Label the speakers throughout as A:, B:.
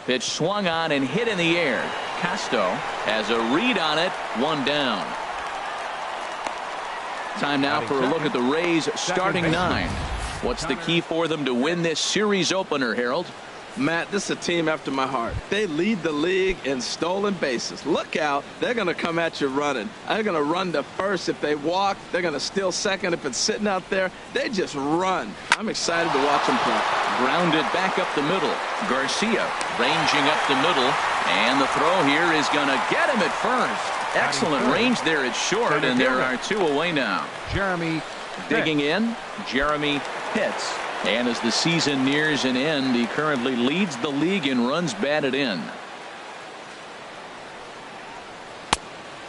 A: Pitch swung on and hit in the air. Casto has a read on it. One down. Time now for a look at the Rays starting nine. What's the key for them to win this series opener, Harold?
B: Matt, this is a team after my heart. They lead the league in stolen bases. Look out. They're going to come at you running. They're going to run to first if they walk. They're going to steal second if it's sitting out there. They just run. I'm excited to watch them play.
A: Grounded back up the middle. Garcia ranging up the middle. And the throw here is going to get him at first. Excellent range there at short, and there are two away now.
C: Jeremy
A: digging in. Jeremy hits. And as the season nears an end, he currently leads the league in runs batted in.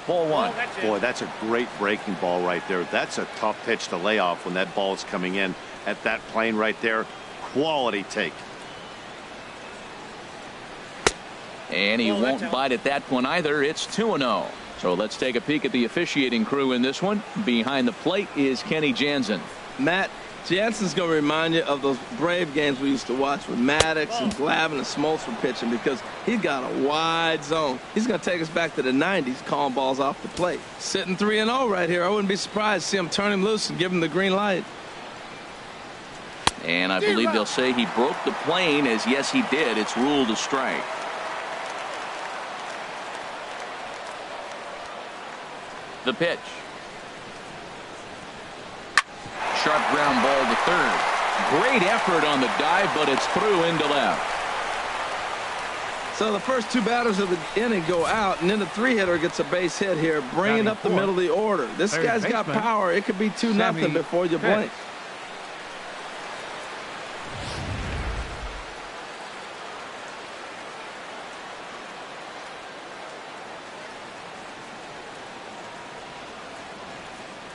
D: Ball one. Boy, that's a great breaking ball right there. That's a tough pitch to lay off when that ball is coming in at that plane right there. Quality take.
A: And he won't bite at that one either. It's 2-0. So let's take a peek at the officiating crew in this one. Behind the plate is Kenny Jansen.
B: Matt, Jansen's going to remind you of those Brave games we used to watch with Maddox and Glavine and Smoltz were pitching, because he's got a wide zone. He's going to take us back to the 90s calling balls off the plate. Sitting 3-0 right here. I wouldn't be surprised to see him turn him loose and give him the green light.
A: And I believe they'll say he broke the plane, as yes he did. It's ruled a strike. The pitch. Sharp ground ball to third. Great effort on the dive, but it's through into left.
B: So the first two batters of the inning go out, and then the three-hitter gets a base hit here, bringing up the middle of the order. This guy's got power. It could be 2-0 before you blink.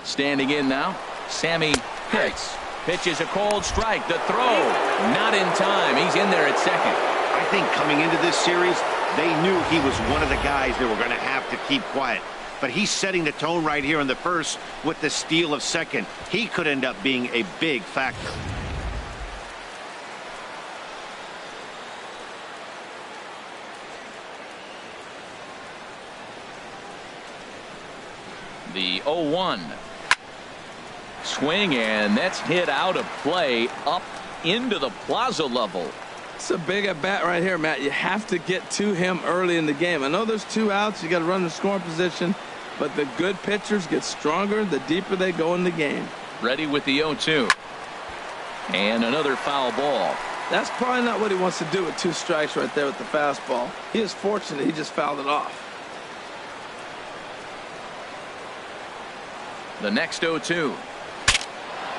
A: Standing in now, Sammy hits. Pitch is a cold strike. The throw not in time. He's in there at second.
D: I think coming into this series, they knew he was one of the guys they were going to have to keep quiet. But he's setting the tone right here in the first with the steal of second. He could end up being a big factor.
A: The 0-1. Swing, and that's hit out of play up into the plaza level.
B: It's a big at bat right here, Matt. You have to get to him early in the game. I know there's two outs. You got to run the scoring position, but the good pitchers get stronger the deeper they go in the game.
A: Ready with the 0-2. And another foul ball.
B: That's probably not what he wants to do with two strikes right there with the fastball. He is fortunate he just fouled it off.
A: The next 0-2.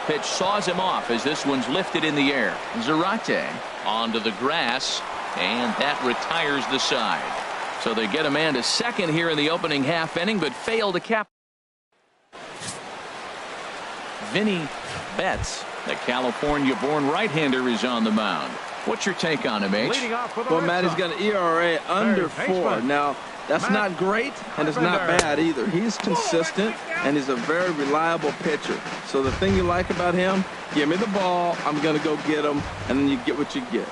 A: Pitch saws him off as this one's lifted in the air. Zarate onto the grass, and that retires the side. So they get a man to second here in the opening half inning, but fail to cap. Vinny Betts, the California-born right-hander, is on the mound. What's your take on him, H?
B: Well, Matt, he's got an ERA under 4. Now, that's not great, and it's not bad either. He's consistent, and he's a very reliable pitcher. So the thing you like about him, give me the ball, I'm going to go get him, and then you get what you get.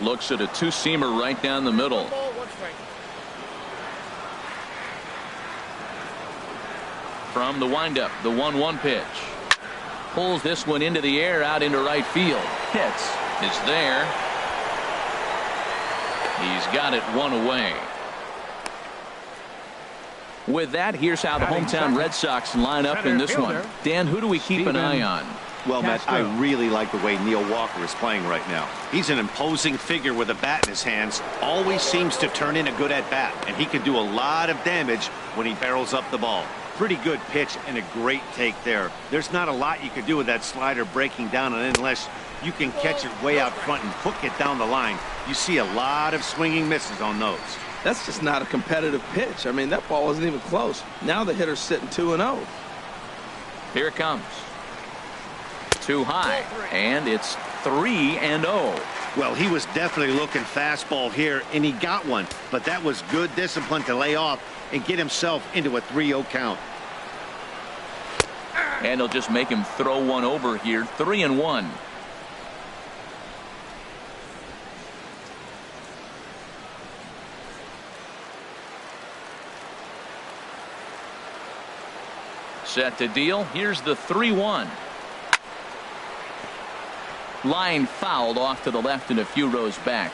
A: Looks at a two-seamer right down the middle. From the windup, the 1-1 pitch. Pulls this one into the air, out into right field. Hits. It's there. He's got it one away. With that, here's how the hometown Red Sox line up in this one. Dan, who do we keep an eye on?
D: Well, Matt, I really like the way Neil Walker is playing right now. He's an imposing figure with a bat in his hands. Always seems to turn in a good at-bat, and he can do a lot of damage when he barrels up the ball. Pretty good pitch and a great take there. There's not a lot you can do with that slider breaking down, and unless you can catch it way out front and hook it down the line, you see a lot of swinging misses on those.
B: That's just not a competitive pitch. I mean, that ball wasn't even close. Now the hitter's sitting 2-0.
A: Here it comes. Too high, and it's 3-0.
D: Well, he was definitely looking fastball here, and he got one, but that was good discipline to lay off and get himself into a 3-0 count.
A: And they'll just make him throw one over here. 3-1. Set to deal. Here's the 3-1. Line fouled off to the left and a few rows back.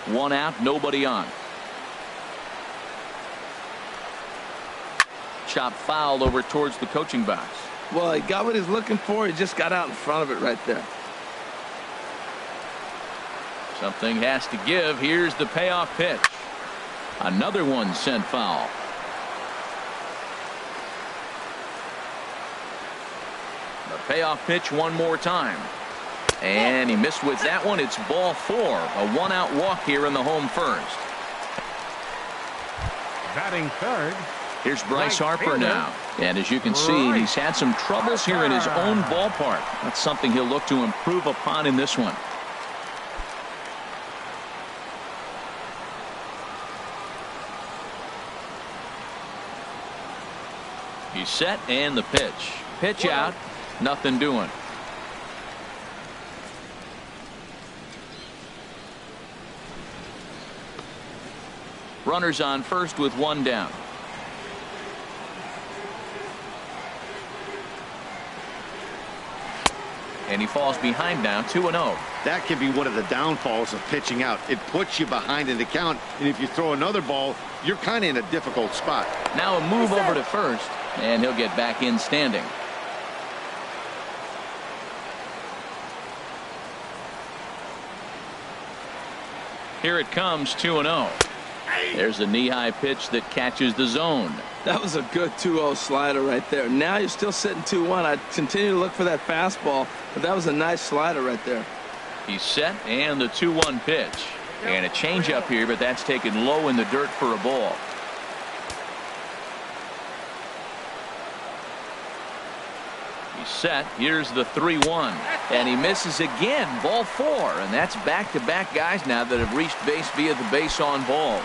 A: One out, nobody on. Chop foul over towards the coaching box.
B: Well, he got what he's looking for. He just got out in front of it right there.
A: Something has to give. Here's the payoff pitch. Another one sent foul. The payoff pitch one more time. And he missed with that one. It's ball 4. A 1-out walk here in the home first.
C: Batting third.
A: Here's Bryce Harper now. And as you can see, he's had some troubles here in his own ballpark. That's something he'll look to improve upon in this one. He's set and the pitch. Pitch out. Nothing doing. Runners on first with one down. And he falls behind now, 2-0.
D: That can be one of the downfalls of pitching out. It puts you behind in the count, and if you throw another ball, you're kind of in a difficult spot.
A: Now a move over to first, and he'll get back in standing. Here it comes, 2-0. There's a knee-high pitch that catches the zone.
B: That was a good 2-0 slider right there. Now you're still sitting 2-1. I'd continue to look for that fastball, but that was a nice slider right there.
A: He's set and the 2-1 pitch. And a changeup here, but that's taken low in the dirt for a ball. He's set. Here's the 3-1. And he misses again. Ball 4. And that's back-to-back guys now that have reached base via the base on ball.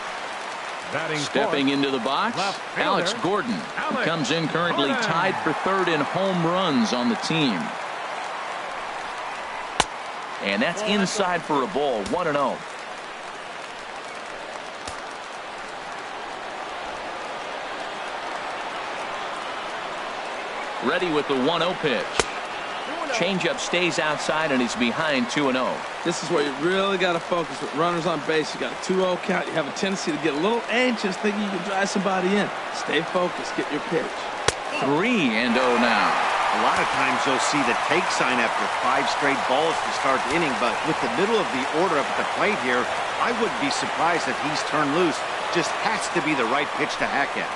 A: Stepping into the box, Alex Gordon, who comes in currently tied for third in home runs on the team. And that's inside for a ball, 1-0. Ready with the 1-0 pitch. Changeup stays outside and he's behind 2-0.
B: This is where you really got to focus with runners on base. You got a 2-0 count. You have a tendency to get a little anxious thinking you can drive somebody in. Stay focused. Get your pitch.
A: 3-0 now.
D: A lot of times you'll see the take sign after 5 straight balls to start the inning, but with the middle of the order up at the plate here, I wouldn't be surprised if he's turned loose. Just has to be the right pitch to hack at.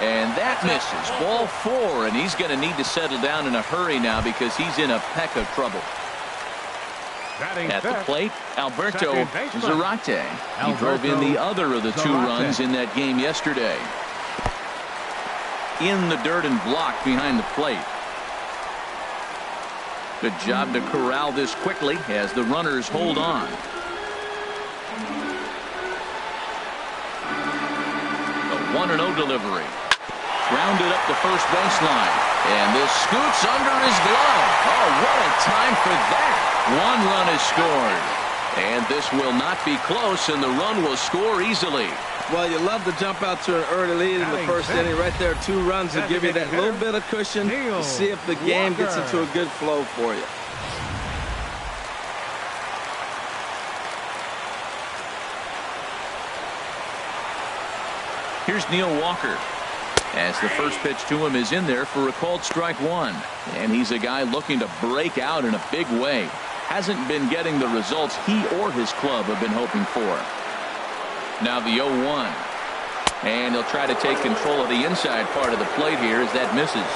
A: And that misses. Ball 4, and he's going to need to settle down in a hurry now because he's in a peck of trouble. At the plate, Alberto Zarate. He drove in the other of the 2 runs in that game yesterday. In the dirt and blocked behind the plate. Good job to corral this quickly as the runners hold on. The 1-0 delivery. Grounded up the first baseline. And this scoots under his glove. Oh, what a time for that. 1 run is scored. And this will not be close, and the run will score easily.
B: Well, you love to jump out to an early lead in the first inning. Right there, 2 runs to give you that little bit of cushion to see if the game gets into a good flow for you.
A: Here's Neil Walker. As the first pitch to him is in there for a called strike 1. And he's a guy looking to break out in a big way. Hasn't been getting the results he or his club have been hoping for. Now the 0-1. And he'll try to take control of the inside part of the plate here as that misses.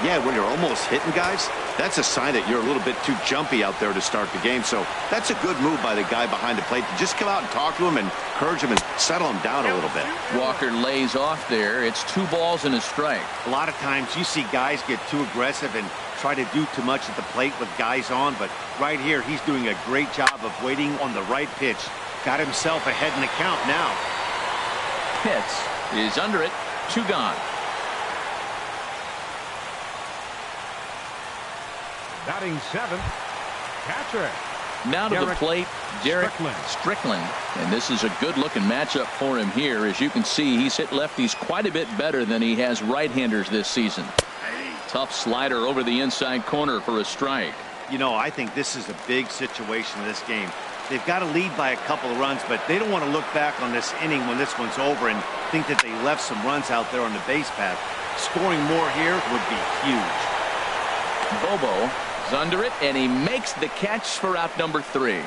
D: Yeah, when you're almost hitting guys, that's a sign that you're a little bit too jumpy out there to start the game. So that's a good move by the guy behind the plate to just come out and talk to him and encourage him and settle him down a little bit.
A: Walker lays off there. It's 2 balls and a strike.
D: A lot of times you see guys get too aggressive and try to do too much at the plate with guys on, but right here he's doing a great job of waiting on the right pitch. Got himself ahead in the count now.
A: Pitts is under it. 2 gone.
C: Batting 7th, catcher.
A: Now to the plate, Derek Strickland. And this is a good-looking matchup for him here. As you can see, he's hit lefties quite a bit better than he has right-handers this season. Tough slider over the inside corner for a strike.
D: You know, I think this is a big situation in this game. They've got to lead by a couple of runs, but they don't want to look back on this inning when this one's over and think that they left some runs out there on the base path. Scoring more here would be huge.
A: Bobo is under it, and he makes the catch for out number 3.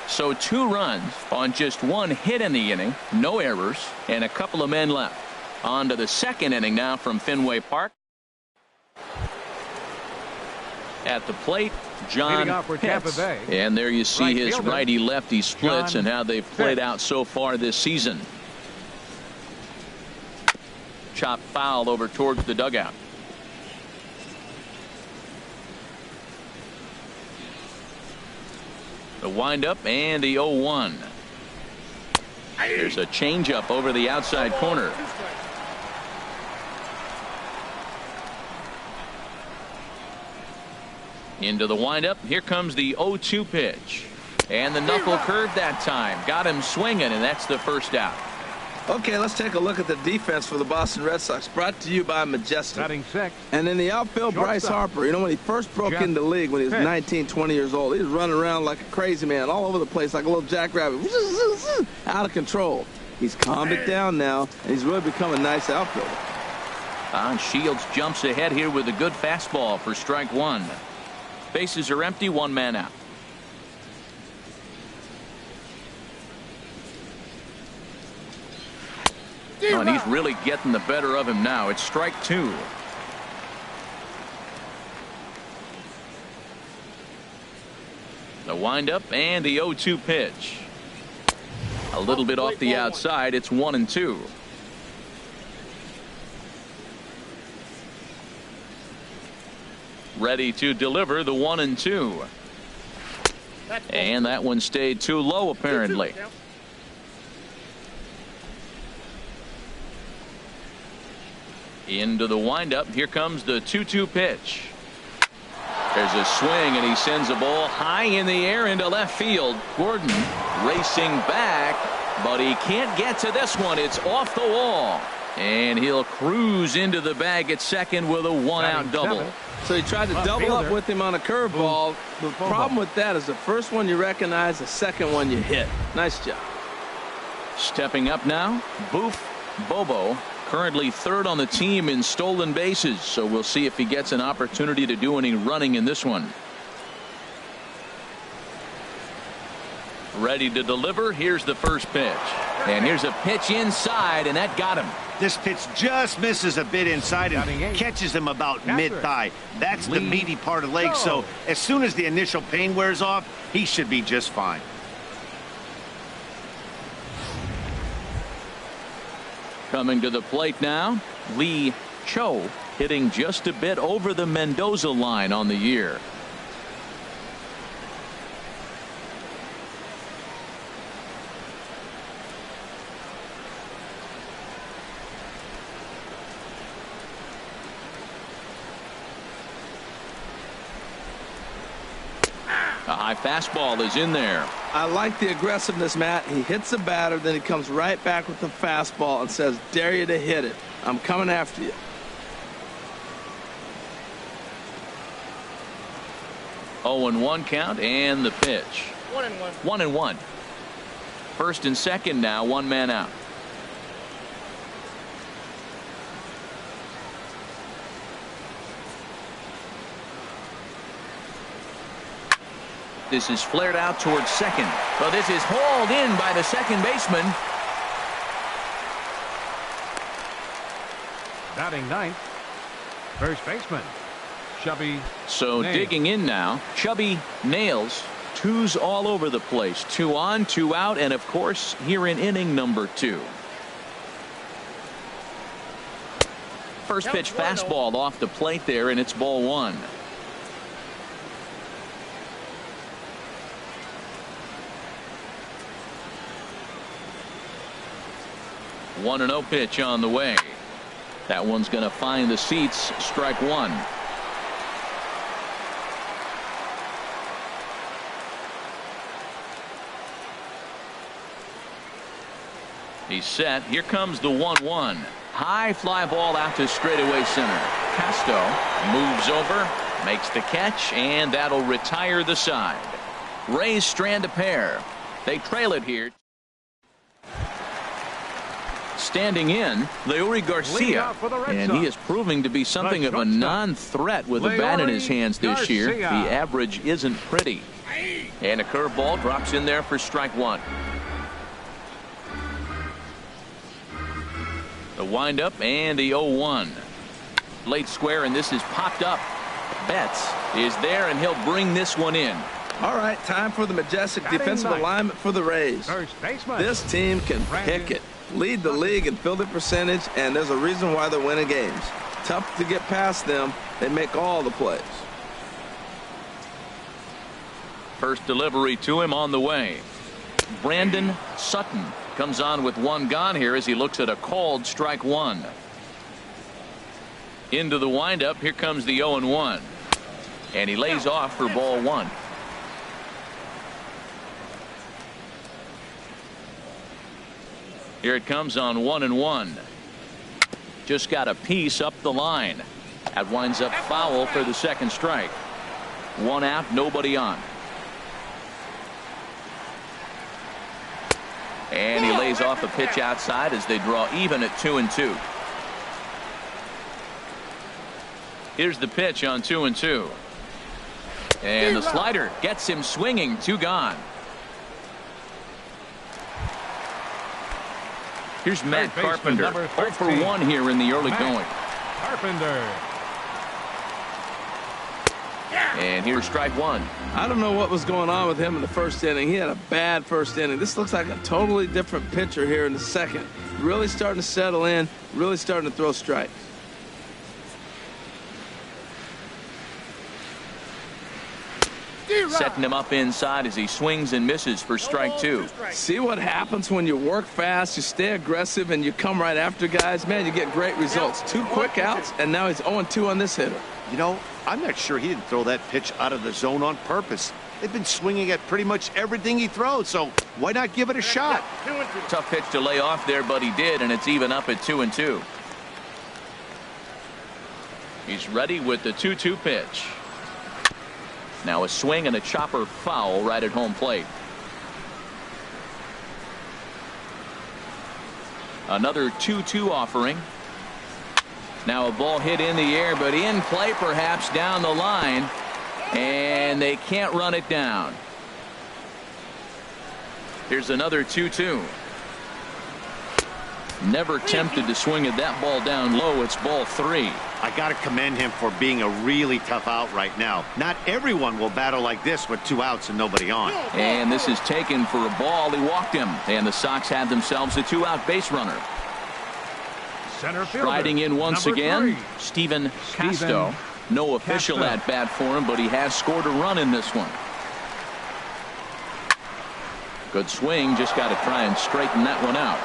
A: So 2 runs on just 1 hit in the inning, no errors, and a couple of men left. On to the second inning now from Fenway Park. At the plate, John Pitts. And there you see his righty-lefty splits and how they've played out so far this season. Chop foul over towards the dugout. The windup and the 0-1. There's a changeup over the outside corner. Into the windup. Here comes the 0-2 pitch. And the knuckle curve that time. Got him swinging, and that's the first out.
B: Okay, let's take a look at the defense for the Boston Red Sox. Brought to you by Majestic.
C: Batting 6.
B: And in the outfield, Bryce Harper. You know, when he first broke into the league when he was 19, 20 years old, he was running around like a crazy man all over the place like a little jackrabbit. Out of control. He's calmed it down now, and he's really become a nice outfielder.
A: Shields jumps ahead here with a good fastball for strike 1. Bases are empty, 1 man out. Oh, and he's really getting the better of him now. It's strike 2. The windup and the 0-2 pitch. A little bit off the outside. It's 1-2. Ready to deliver the 1-2. And that one stayed too low apparently. Into the windup. Here comes the 2-2 pitch. There's a swing, and he sends a ball high in the air into left field. Gordon racing back, but he can't get to this one. It's off the wall, and he'll cruise into the bag at second with a 1-out double.
B: So he tried to double up with him on a curveball. The problem with that is the first one you recognize, the second one you hit. Nice job.
A: Stepping up now, Bobo. Currently 3rd on the team in stolen bases, so we'll see if he gets an opportunity to do any running in this one. Ready to deliver. Here's the first pitch. And here's a pitch inside, and that got him.
D: This pitch just misses a bit inside and catches him about mid-thigh. That's the meaty part of the leg, so as soon as the initial pain wears off, he should be just fine.
A: Coming to the plate now, Lee Cho, hitting just a bit over the Mendoza line on the year. A high fastball is in there.
B: I like the aggressiveness, Matt. He hits the batter, then he comes right back with the fastball and says, dare you to hit it. I'm coming after you.
A: Oh, 0-1 count and the pitch. 1-1. 1-1. First and second now, 1 man out. This is flared out towards second. Well, this is hauled in by the second baseman.
C: Batting 9th, first baseman, Chubby.
A: So
C: Nails.
A: Digging in now, Chubby Nails. 2s all over the place. 2 on, 2 out, and of course, here in inning number 2. First pitch fastball off the plate there, and it's ball 1. 1-0 pitch on the way. That one's going to find the seats. Strike 1. He's set. Here comes the 1-1. High fly ball out to straightaway center. Casto moves over, makes the catch, and that'll retire the side. Rays strand a pair. They trail it here. Standing in, Leury Garcia, and he is proving to be something of a non-threat with a bat in his hands this year. The average isn't pretty. And a curveball drops in there for strike one. The windup and the 0-1. Late square, and this is popped up. Betts is there, and he'll bring this one in.
B: All right, time for the majestic defensive alignment for the Rays. This team can pick it. Lead the league in fielding percentage, and there's a reason why they're winning games. Tough to get past them. They make all the plays.
A: First delivery to him on the way. Brandon Sutton comes on with one gone here as he looks at a called strike one. Into the windup. Here comes the 0-1. And he lays off for ball one. Here it comes on 1-1. Just got a piece up the line. That winds up foul for the second strike. One out, nobody on. And he lays off a pitch outside as they draw even at 2-2. Here's the pitch on 2-2. And the slider gets him swinging. Two gone. Here's Matt Carpenter. 0 for 1 here in the early going.
C: Carpenter.
A: And here's strike one.
B: I don't know what was going on with him in the first inning. He had a bad first inning. This looks like a totally different pitcher here in the second. Really starting to settle in, really starting to throw strikes.
A: Setting him up inside as he swings and misses for strike two.
B: See what happens when you work fast, you stay aggressive, and you come right after guys? Man, you get great results. 2 quick outs, and now he's 0-2 on this hitter.
D: You know, I'm not sure he didn't throw that pitch out of the zone on purpose. They've been swinging at pretty much everything he throws, so why not give it a shot?
A: Tough pitch to lay off there, but he did, and it's even up at 2-2. He's ready with the 2-2 pitch. Now a swing and a chopper foul right at home plate. Another 2-2 offering. Now a ball hit in the air, but in play perhaps down the line. And they can't run it down. Here's another 2-2. Never tempted to swing at that ball down low. It's ball 3.
D: I got to commend him for being a really tough out right now. Not everyone will battle like this with 2 outs and nobody on.
A: And this is taken for a ball. He walked him. And the Sox have themselves a 2-out base runner.
C: Center fielder,
A: riding in once again,
C: 3.
A: Stephen Casto. No official at bat for him, but he has scored a run in this one. Good swing. Just got to try and straighten that one out.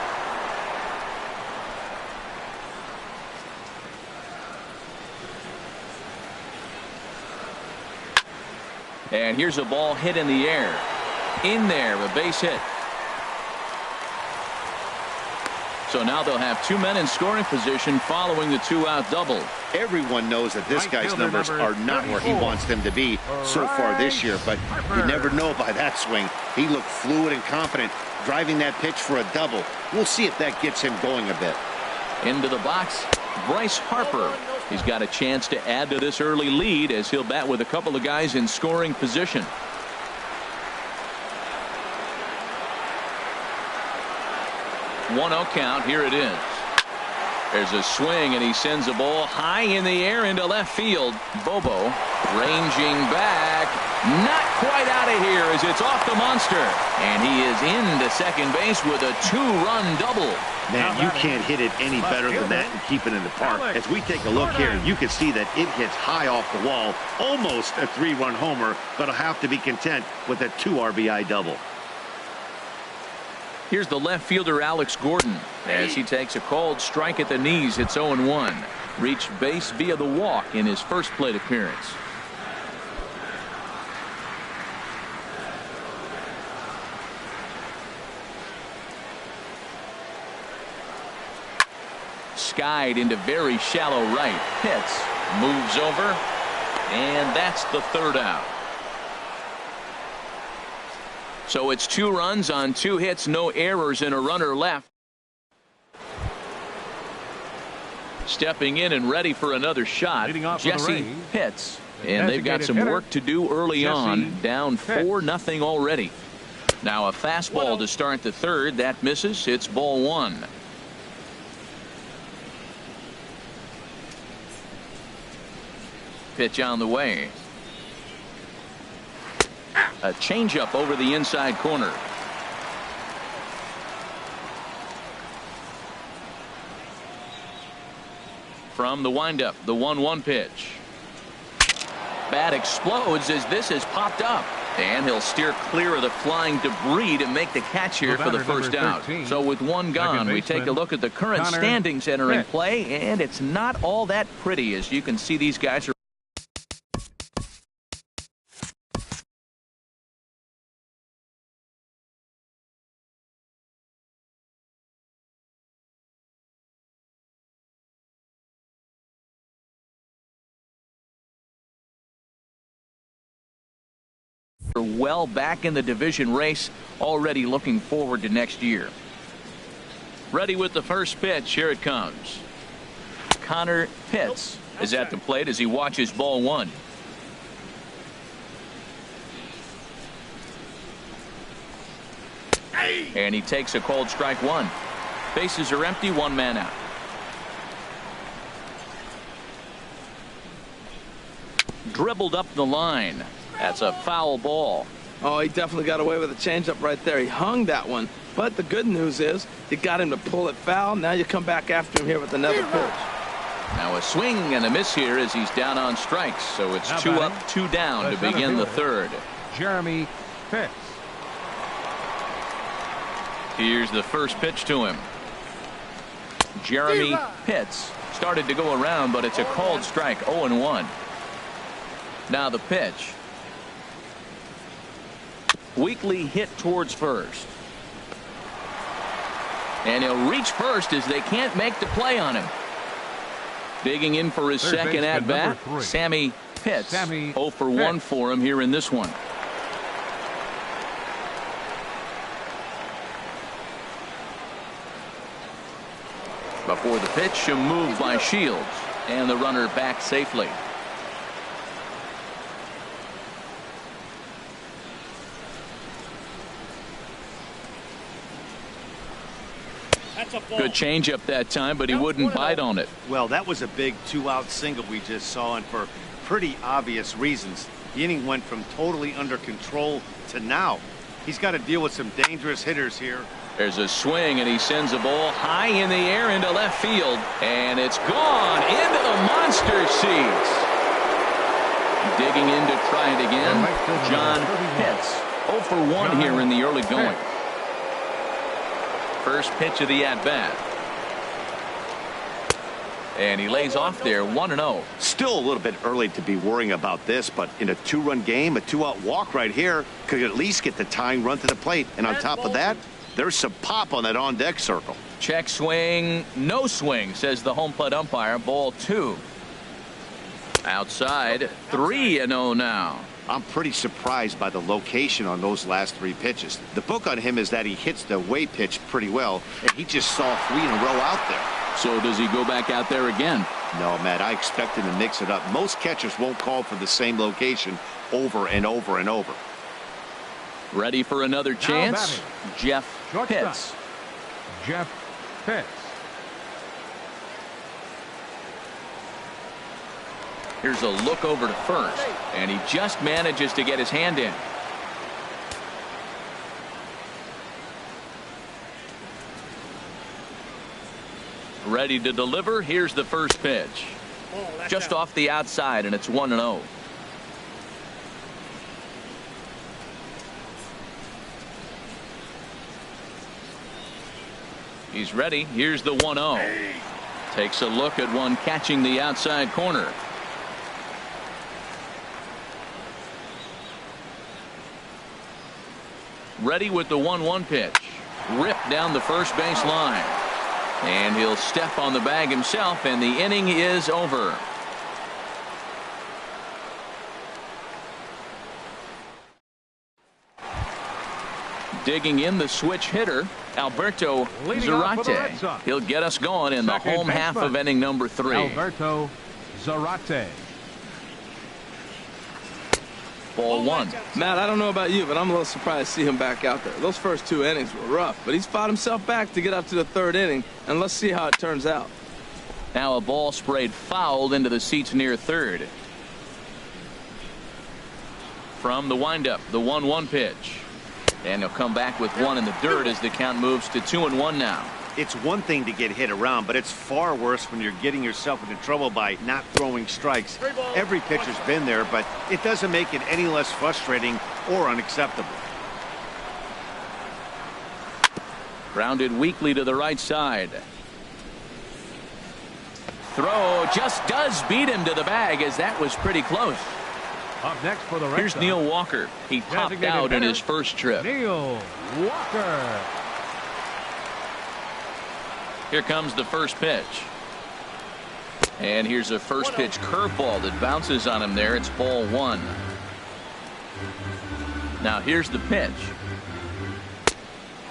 A: And here's a ball hit in the air. In there, a base hit. So now they'll have 2 men in scoring position following the 2-out double.
D: Everyone knows that this guy's numbers are not where he wants them to be so far this year, but you never know by that swing. He looked fluid and confident driving that pitch for a double. We'll see if that gets him going a bit.
A: Into the box, Bryce Harper. He's got a chance to add to this early lead as he'll bat with a couple of guys in scoring position. One-0 count. Here it is. There's a swing, and he sends a ball high in the air into left field. Bobo ranging back. Not quite out of here as it's off the monster. And he is into second base with a 2-run double.
D: Man, you can't hit it any better than that and keep it in the park. As we take a look here, you can see that it hits high off the wall. Almost a 3-run homer, but he'll have to be content with a 2 RBI double.
A: Here's the left fielder Alex Gordon as he takes a called strike at the knees. It's 0-1. Reached base via the walk in his first plate appearance. skied into very shallow right. Pitts moves over, and that's the third out. So it's 2 runs on 2 hits, no errors, and a runner left. Stepping in and ready for another shot, Jesse Pitts. And they've got some work to do early on, down 4-0 already. Now a fastball to start the third. That misses. It's ball 1. Pitch on the way. A changeup over the inside corner. From the windup, the 1-1 pitch. Bat explodes as this has popped up. And he'll steer clear of the flying debris to make the catch here for the first out. So with 1 gone, we take a look at the current standings entering play, and it's not all that pretty. As you can see, these guys are well back in the division race, already looking forward to next year. Ready with the first pitch. Here it comes. Connor Pitts is at the plate as he watches ball 1. And he takes a called strike 1. Bases are empty, 1 man out. Dribbled up the line. That's a foul ball.
B: Oh, he definitely got away with a changeup right there. He hung that one. But the good news is you got him to pull it foul. Now you come back after him here with another pitch.
A: Now a swing and a miss here as he's down on strikes. So it's 2 up, 2 down to begin the third.
C: Jeremy Pitts.
A: Here's the first pitch to him. Jeremy Pitts started to go around, but it's a called strike. 0-1. Now the pitch. Weakly hit towards first. And he'll reach first as they can't make the play on him. Digging in for his second at bat, Sammy Pitts. 0 for 1 for him here in this one. Before the pitch, a move by Shields, and the runner back safely. Good changeup that time, but he wouldn't bite on it.
D: Well, that was a big 2-out single we just saw, and for pretty obvious reasons. The inning went from totally under control to now. He's got to deal with some dangerous hitters here.
A: There's a swing, and he sends a ball high in the air into left field, and it's gone into the monster seats. Digging in to try it again, John Pitts. 0 for 1 here in the early going. First pitch of the at-bat. And he lays off there, 1-0.
D: Still a little bit early to be worrying about this, but in a 2-run game, a 2-out walk right here could at least get the tying run to the plate. And on top of that, there's some pop on that on-deck circle.
A: Check swing, no swing, says the home plate umpire. Ball 2. Outside, 3-0 now.
D: I'm pretty surprised by the location on those last 3 pitches. The book on him is that he hits the away pitch pretty well, and he just saw 3 in a row out there.
A: So does he go back out there again?
D: No, Matt, I expect him to mix it up. Most catchers won't call for the same location over and over and over.
A: Ready for another chance? Jeff Pitts.
C: Jeff Pitts.
A: Here's a look over to first, and he just manages to get his hand in. Ready to deliver. Here's the first pitch. Just off the outside, and it's 1-0. He's ready. Here's the 1-0. Takes a look at one catching the outside corner. Ready with the 1-1 pitch. Ripped down the first base line. And he'll step on the bag himself, and the inning is over. Digging in, the switch hitter, Alberto Zarate. He'll get us going in the home half of inning number 3.
C: Alberto Zarate.
A: Ball 1.
B: Matt, I don't know about you, but I'm a little surprised to see him back out there. Those first 2 innings were rough, but he's fought himself back to get up to the 3rd inning, and let's see how it turns out.
A: Now a ball sprayed fouled into the seats near third. From the windup, the 1-1 pitch. And he'll come back with one in the dirt as the count moves to 2-1 now.
D: It's one thing to get hit around, but it's far worse when you're getting yourself into trouble by not throwing strikes. Every pitcher's been there, but it doesn't make it any less frustrating or unacceptable.
A: Grounded weakly to the right side. Throw just does beat him to the bag, as that was pretty close.
C: Up next for the Red
A: Here's
C: Sox,
A: Neil Walker. He popped out in his first trip.
C: Neil Walker.
A: Here comes the first pitch. And here's a first pitch curveball that bounces on him there. It's ball 1. Now here's the pitch.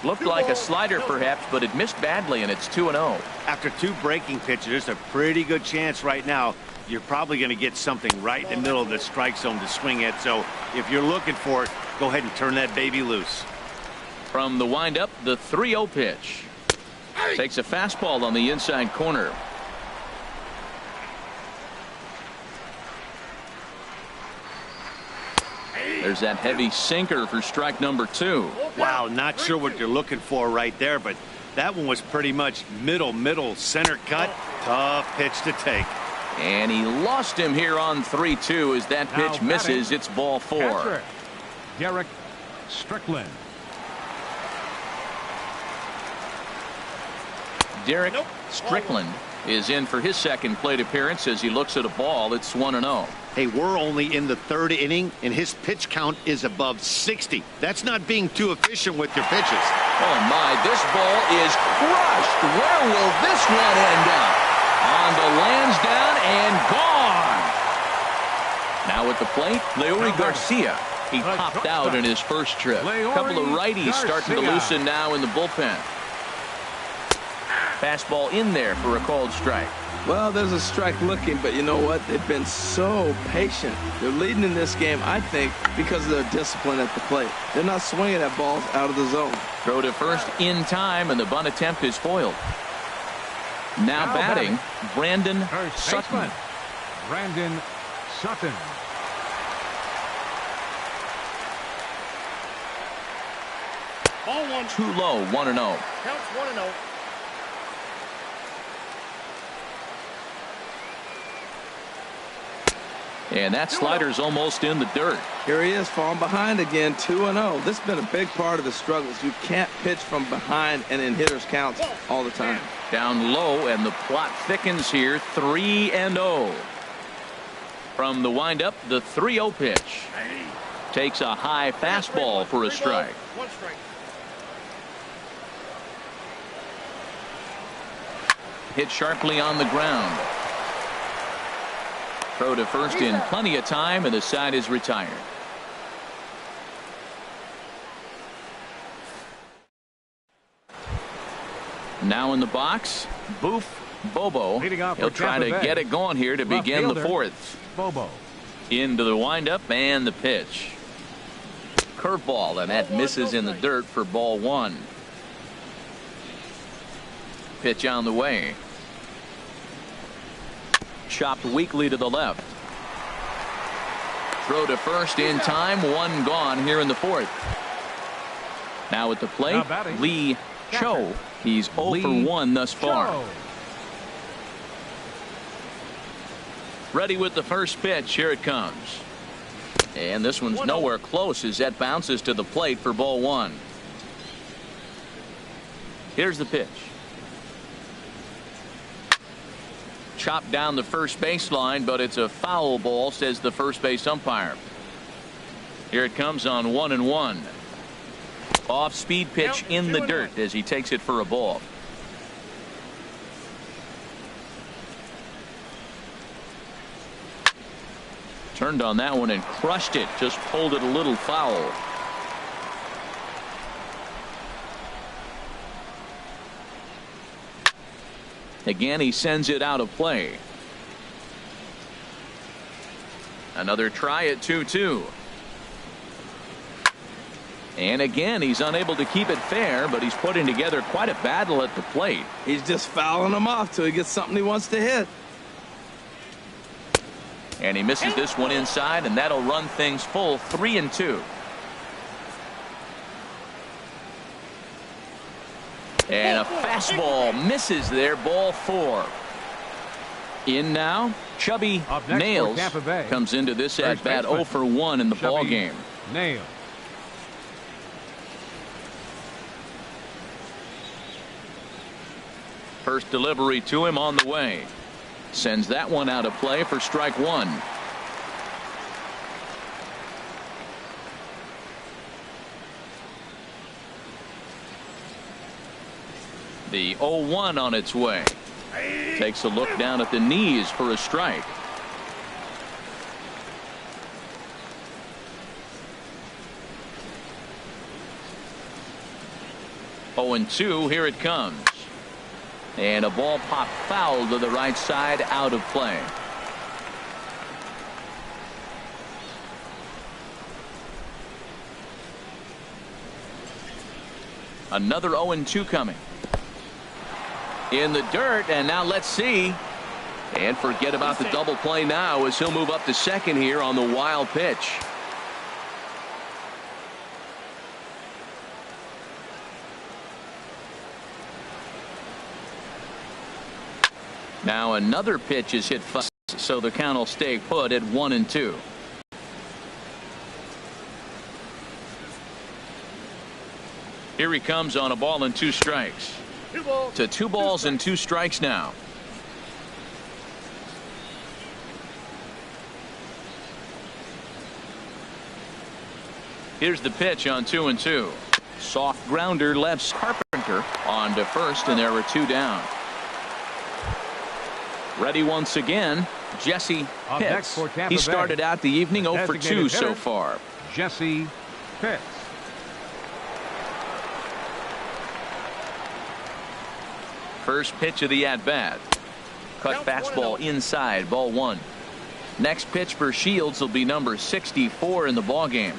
A: Looked like a slider perhaps, but it missed badly, and it's 2-0.
D: After 2 breaking pitches, there's a pretty good chance right now you're probably going to get something right in the middle of the strike zone to swing at. So if you're looking for it, go ahead and turn that baby loose.
A: From the windup, the 3-0 pitch. Takes a fastball on the inside corner. There's that heavy sinker for strike number 2.
D: Wow, not sure what you're looking for right there, but that one was pretty much middle center cut. Tough pitch to take.
A: And he lost him here on 3-2 as that pitch misses. It's ball 4.
C: Catcher, Derek Strickland.
A: Derek Strickland is in for his second plate appearance as he looks at a ball. It's 1-0.
D: Hey, we're only in the 3rd inning, and his pitch count is above 60. That's not being too efficient with your pitches.
A: Oh, my. This ball is crushed. Where will this one end up? On the lands down and gone. Now at the plate, Leury Garcia. He popped out in his first trip. A couple of righties starting to loosen now in the bullpen. Fastball in there for a called strike.
B: Well, there's a strike looking, but you know what? They've been so patient. They're leading in this game, I think, because of their discipline at the plate. They're not swinging at balls out of the zone.
A: Throw to first in time, and the bunt attempt is foiled. Now batting, Brandon Sutton.
C: Brandon Sutton.
E: Ball 1.
A: Too low, 1-0.
E: Counts 1-0.
A: And that slider's almost in the dirt.
B: Here he is falling behind again, 2-0. This has been a big part of the struggles. You can't pitch from behind and in hitters counts all the time.
A: Down low, and the plot thickens here, 3-0. From the windup, the 3-0 pitch. Takes a high fastball for a strike.
E: 1 strike.
A: Hit sharply on the ground. Throw to first in plenty of time, and the side is retired. Now in the box, Boof Bobo. He'll try to get it going here to begin the 4th.
C: Bobo.
A: Into the windup and the pitch. Curveball, and that misses in the dirt for ball 1. Pitch on the way. Chopped weakly to the left. Throw to first in time. 1 gone here in the 4th. Now at the plate, Lee Cho. He's 0 for 1 thus far. Ready with the first pitch. Here it comes. And this one's nowhere close as that bounces to the plate for ball 1. Here's the pitch. Chopped down the first baseline, but it's a foul ball, says the first base umpire. Here it comes on 1-1. Off speed pitch in the dirt as he takes it for a ball. Turned on that one and crushed it. Just pulled it a little foul. Again, he sends it out of play. Another try at 2-2. And again, he's unable to keep it fair, but he's putting together quite a battle at the plate.
B: He's just fouling them off till he gets something he wants to hit.
A: And he misses this one inside, and that'll run things full 3-2. And a fastball misses there, ball 4. In now, Chubby Nails comes into this at bat 0 for 1 in the ball game.
C: Nails.
A: First delivery to him on the way. Sends that one out of play for strike 1. The 0-1 on its way. Takes a look down at the knees for a strike. Oh, and 2. Here it comes. And a ball popped foul to the right side, out of play. Another 0-2 coming. In the dirt, and now let's see. And forget about the double play now as he'll move up to second here on the wild pitch. Now another pitch is hit fast, so the count will stay put at 1-2. Here he comes on a ball and 2 strikes. To 2 balls and 2 strikes now. Here's the pitch on 2-2. Soft grounder left Carpenter on to first, and there were 2 down. Ready once again, Jesse Pitts. He started out the evening 0 for 2 so far.
C: Jesse Pitts.
A: First pitch of the at-bat. Cut fastball inside, ball 1. Next pitch for Shields will be number 64 in the ballgame.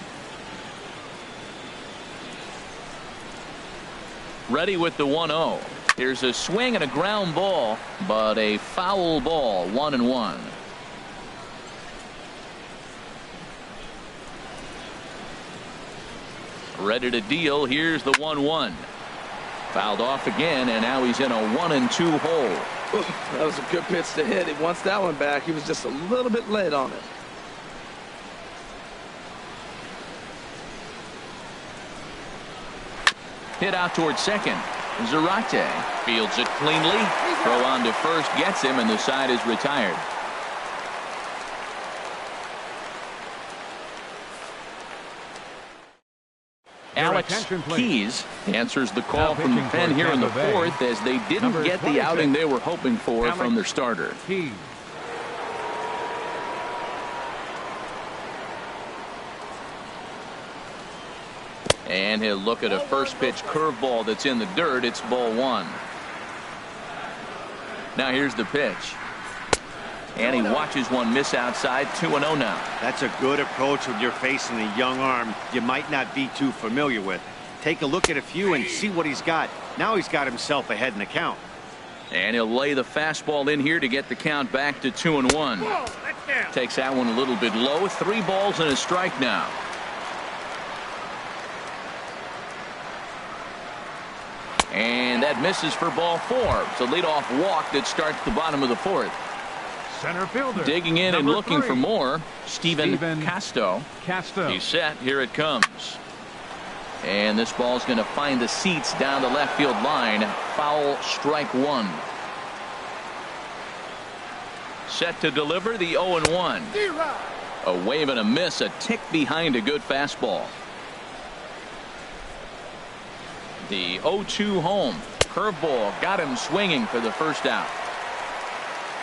A: Ready with the 1-0. Here's a swing and a ground ball, but a foul ball, 1-1. Ready to deal. Here's the 1-1. Fouled off again, and now he's in a 1-2 hole.
B: That was a good pitch to hit. He wants that one back. He was just a little bit late on it.
A: Hit out towards second. Zarate fields it cleanly. Throw on to first gets him, and the side is retired. Alex Keys answers the call from the pen here in the 4th, as they didn't get the outing they were hoping for from their starter. And he'll look at a first pitch curveball that's in the dirt. It's ball 1. Now here's the pitch. And he watches one miss outside. 2-0 now.
D: That's a good approach when you're facing a young arm you might not be too familiar with. Take a look at a few and see what he's got. Now he's got himself ahead in the count.
A: And he'll lay the fastball in here to get the count back to 2-1. Takes that one a little bit low. 3 balls and a strike now. And that misses for ball 4. It's a leadoff walk that starts the bottom of the 4th.
C: Center fielder.
A: Digging in and looking
C: 3.
A: for more. Steven Casto. He's set. Here it comes. And this ball's going to find the seats down the left field line. Foul, strike 1. Set to deliver the 0-1. A wave and a miss. A tick behind a good fastball. The 0-2 home. Curveball got him swinging for the first out.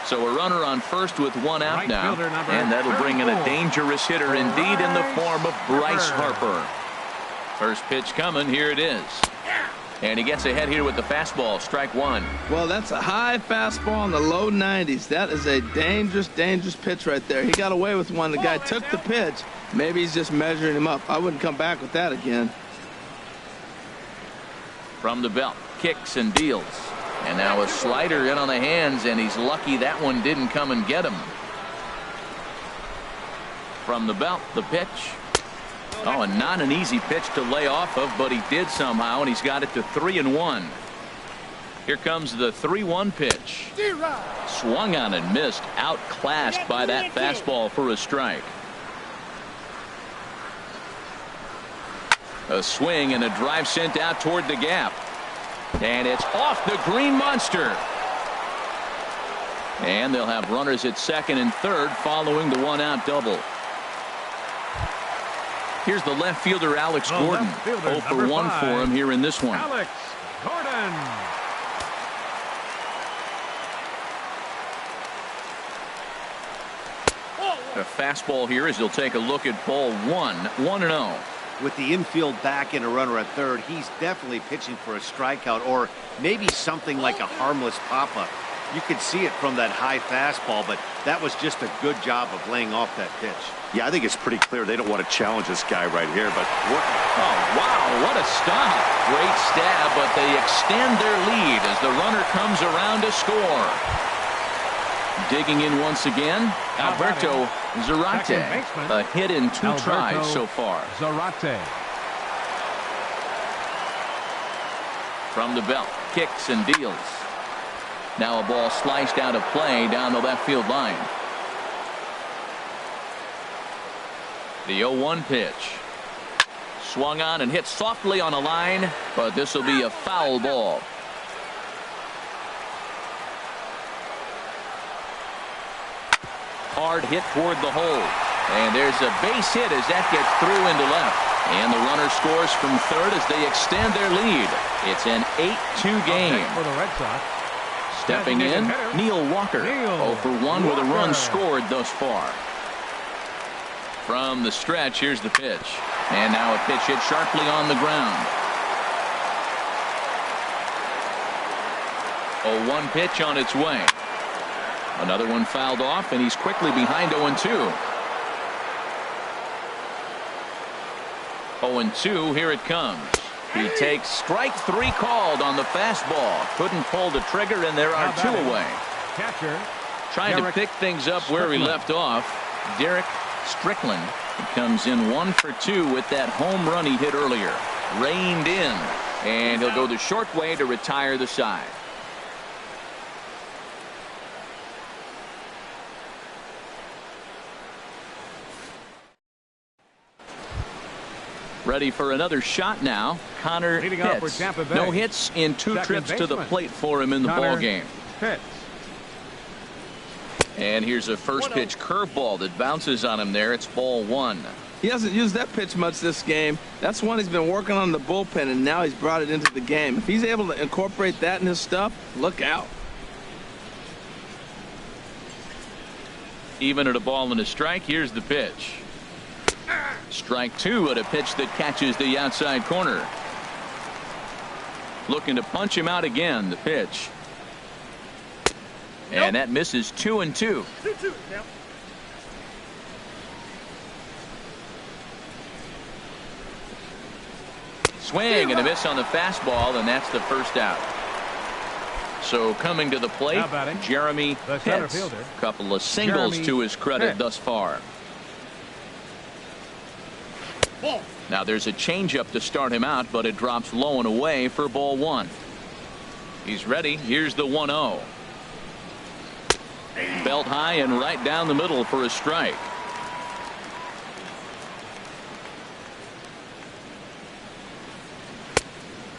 A: So a runner on first with one out
C: Right
A: now,
C: fielder number
A: and that'll bring in a
C: 34.
A: dangerous hitter indeed in the form of Bryce
C: Harper.
A: Harper. First pitch coming. Here it is. And he gets ahead here with the fastball. Strike one.
B: Well, that's a high fastball in the low 90s. That is a dangerous, dangerous pitch right there. He got away with one. The guy took the pitch. Maybe he's just measuring him up. I wouldn't come back with that again.
A: From the belt, kicks and deals. And now a slider in on the hands, and he's lucky that one didn't come and get him. From the belt, the pitch. Oh, and not an easy pitch to lay off of, but he did somehow, and he's got it to 3-1. Here comes the 3-1 pitch. Swung on and missed, outclassed by that fastball for a strike. A swing and a drive sent out toward the gap. And it's off the green monster. And they'll have runners at second and third following the one-out double. Here's the left fielder, Alex Gordon. 0 for 1 for him here in this one.
C: Alex Gordon.
A: A fastball here as he'll take a look at ball one. 1-0.
D: With the infield back and a runner at third, he's definitely pitching for a strikeout or maybe something like a harmless pop-up. You could see it from that high fastball, but that was just a good job of laying off that pitch.
F: Yeah, I think it's pretty clear they don't want to challenge this guy right here, but what?
A: Oh, wow, what a stop. Great stab, but they extend their lead as the runner comes around to score. Digging in once again, Alberto Zarate. A hit in 2 tries so far.
C: Zarate.
A: From the belt, kicks and deals. Now a ball sliced out of play down the left field line. The 0-1 pitch. Swung on and hit softly on a line, but this will be a foul ball. Hard hit toward the hole. And there's a base hit as that gets through into left. And the runner scores from third as they extend their lead. It's an 8-2 game.
C: For the Red Sox.
A: Stepping in, Neil Walker. 0 for 1 with a run scored thus far. From the stretch, here's the pitch. And now a pitch hit sharply on the ground. 0-1 pitch on its way. Another one fouled off, and he's quickly behind 0-2. 0-2, here it comes. He takes strike 3 called on the fastball. Couldn't pull the trigger, and there are 2 away.
C: Catcher.
A: Trying to pick things up where he left off. Derek Strickland comes in 1 for 2 with that home run he hit earlier. Reined in, and he'll go the short way to retire the side. Ready for another shot now. Connor
C: Leading off for
A: Pitts.
C: Tampa Bay.
A: No hits in 2
C: Second
A: trips to the
C: baseman.
A: plate for him in the
C: Connor
A: ball game.
C: Pitts.
A: And here's a first pitch curveball that bounces on him there. It's ball 1.
B: He hasn't used that pitch much this game. That's one he's been working on the bullpen, and now he's brought it into the game. If he's able to incorporate that in his stuff, look out.
A: Even at a ball and a strike, here's the pitch. Strike 2 at a pitch that catches the outside corner. Looking to punch him out again, the pitch. And that misses 2-2.
E: 2-2 now.
A: Swing and a miss on the fastball, and that's the first out. So coming to the plate,
C: How about him?
A: Jeremy
C: The center
A: Pitts.
C: fielder.
A: Couple of singles
C: Jeremy
A: to his credit
C: Pitts.
A: thus far.
E: Ball.
A: Now there's a changeup to start him out, but it drops low and away for ball 1. He's ready. Here's the 1-0. Belt high and right down the middle for a strike.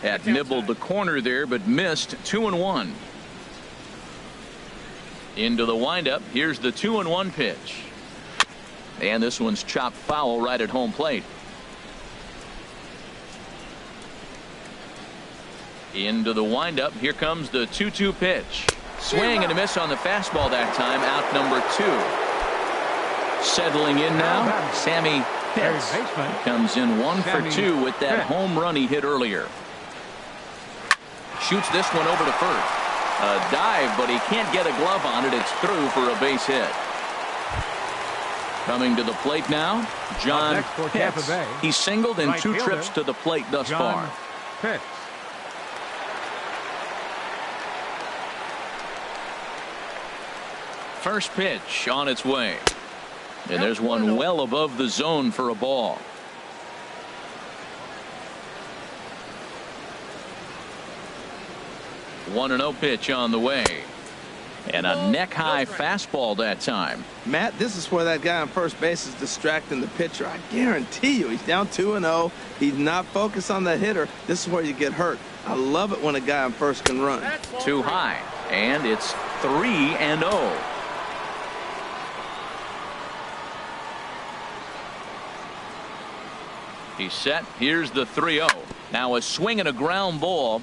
A: Had nibbled the corner there, but missed. 2-1. Into the windup. Here's the 2-1 pitch. And this one's chopped foul right at home plate. Into the windup. Here comes the 2-2 pitch. Swing and a miss on the fastball that time. Out number 2. Settling in now, Sammy Pitts. Comes in 1 for 2 with that home run he hit earlier. Shoots this one over to first. A dive, but he can't get a glove on it. It's through for a base hit. Coming to the plate now, John Pitts. He singled in 2 trips to the plate thus far.
C: Pitts.
A: First pitch on its way. And there's one well above the zone for a ball. One 1-0 pitch on the way. And a neck-high fastball that time.
B: Matt, this is where that guy on first base is distracting the pitcher. I guarantee you, he's down 2-0. He's not focused on the hitter. This is where you get hurt. I love it when a guy on first can run.
A: Too high. And it's 3-0. He's set. Here's the 3-0. Now a swing and a ground ball.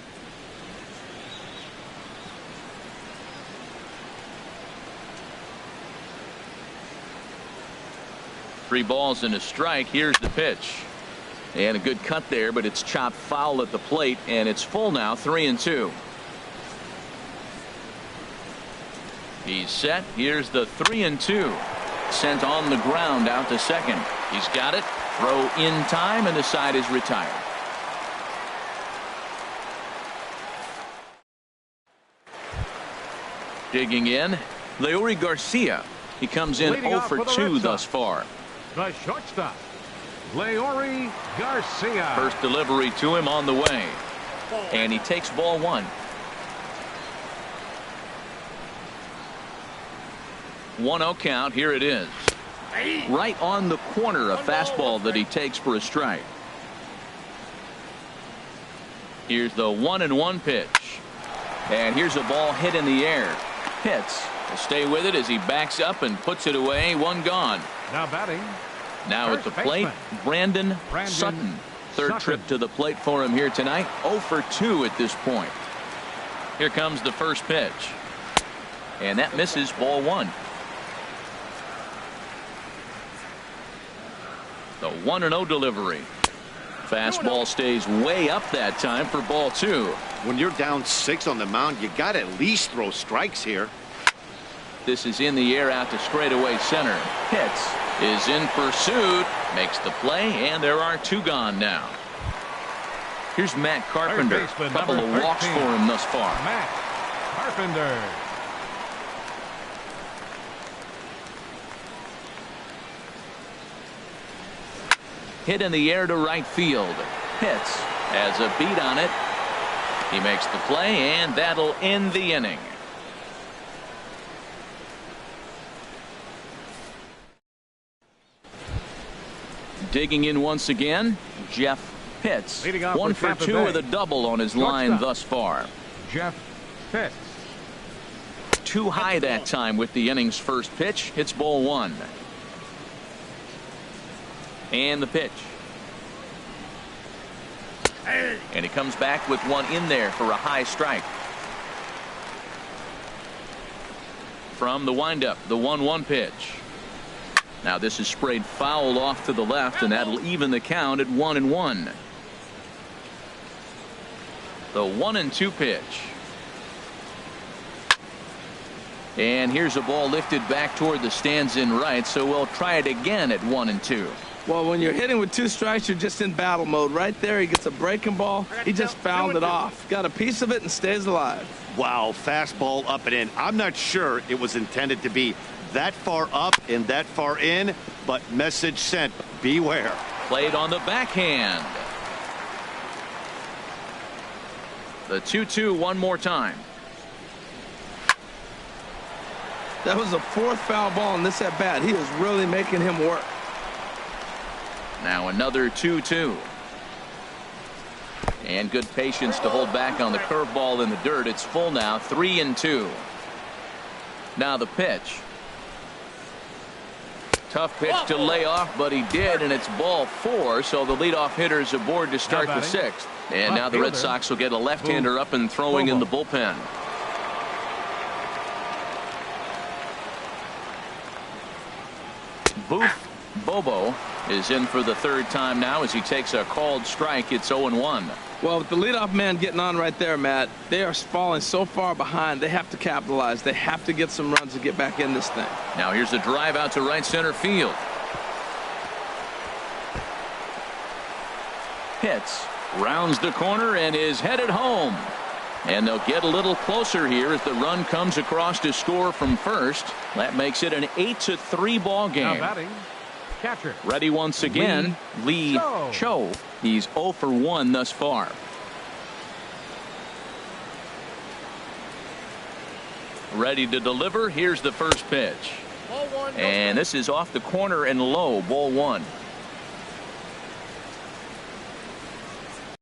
A: Three balls and a strike. Here's the pitch. And a good cut there, but it's chopped foul at the plate, and it's full now, 3-2. He's set. Here's the 3-2. Sent on the ground out to second. He's got it. Throw in time, and the side is retired. Digging in, Leury Garcia. He comes in 0 for 2 thus far.
C: The shortstop, Leury Garcia.
A: First delivery to him on the way. And he takes ball 1. 1-0 count. Here it is. Right on the corner, a fastball that he takes for a strike. Here's the 1-1 pitch. And here's a ball hit in the air. Pitts will stay with it as he backs up and puts it away. One gone.
C: Now batting.
A: Now at the plate, Brandon Sutton. Third trip to the plate for him here tonight. 0 for 2 at this point. Here comes the first pitch. And that misses, ball 1. The 1-0 delivery. Fastball stays way up that time for ball 2.
D: When you're down 6 on the mound, you got to at least throw strikes here.
A: This is in the air out to straightaway center. Pitts is in pursuit, makes the play, and there are 2 gone now. Here's Matt Carpenter. A couple of walks for him thus far.
C: Matt Carpenter.
A: Hit in the air to right field. Pitts has a beat on it. He makes the play, and that'll end the inning. Digging in once again, Jeff Pitts. 1 for 2 with a double on his line thus far.
C: Jeff Pitts.
A: Too high that time with the inning's first pitch. Hits ball 1. And the pitch. And he comes back with one in there for a high strike. From the windup, the 1-1 pitch. Now this is sprayed foul off to the left, and that'll even the count at 1-1. The 1-2 pitch. And here's a ball lifted back toward the stands in right, so we'll try it again at 1-2.
B: Well, when you're hitting with 2 strikes, you're just in battle mode. Right there, he gets a breaking ball. He just fouled it off. Got a piece of it and stays alive.
D: Wow, fastball up and in. I'm not sure it was intended to be that far up and that far in, but message sent. Beware.
A: Played on the backhand. The 2-2 one more time.
B: That was the 4th foul ball in this at bat. He is really making him work.
A: Now another 2-2. And good patience to hold back on the curveball in the dirt. It's full now, 3-2. Now the pitch. Tough pitch to lay off, but he did, and it's ball 4, so the leadoff hitter is aboard to start the 6th. And now the Red Sox will get a left-hander up and throwing in the bullpen. Booth Bobo is in for the third time now as he takes a called strike. It's 0-1.
B: Well, with the leadoff man getting on right there, Matt, they are falling so far behind. They have to capitalize. They have to get some runs to get back in this thing.
A: Now here's a drive out to right center field. Hits, rounds the corner, and is headed home. And they'll get a little closer here as the run comes across to score from first. That makes it an 8-3 ball
C: Now
A: game.
C: batting, catcher.
A: Ready once again, Lee Cho. He's 0 for 1 thus far. Ready to deliver. Here's the first pitch.
E: Ball one.
A: And this is off the corner and low. Ball 1.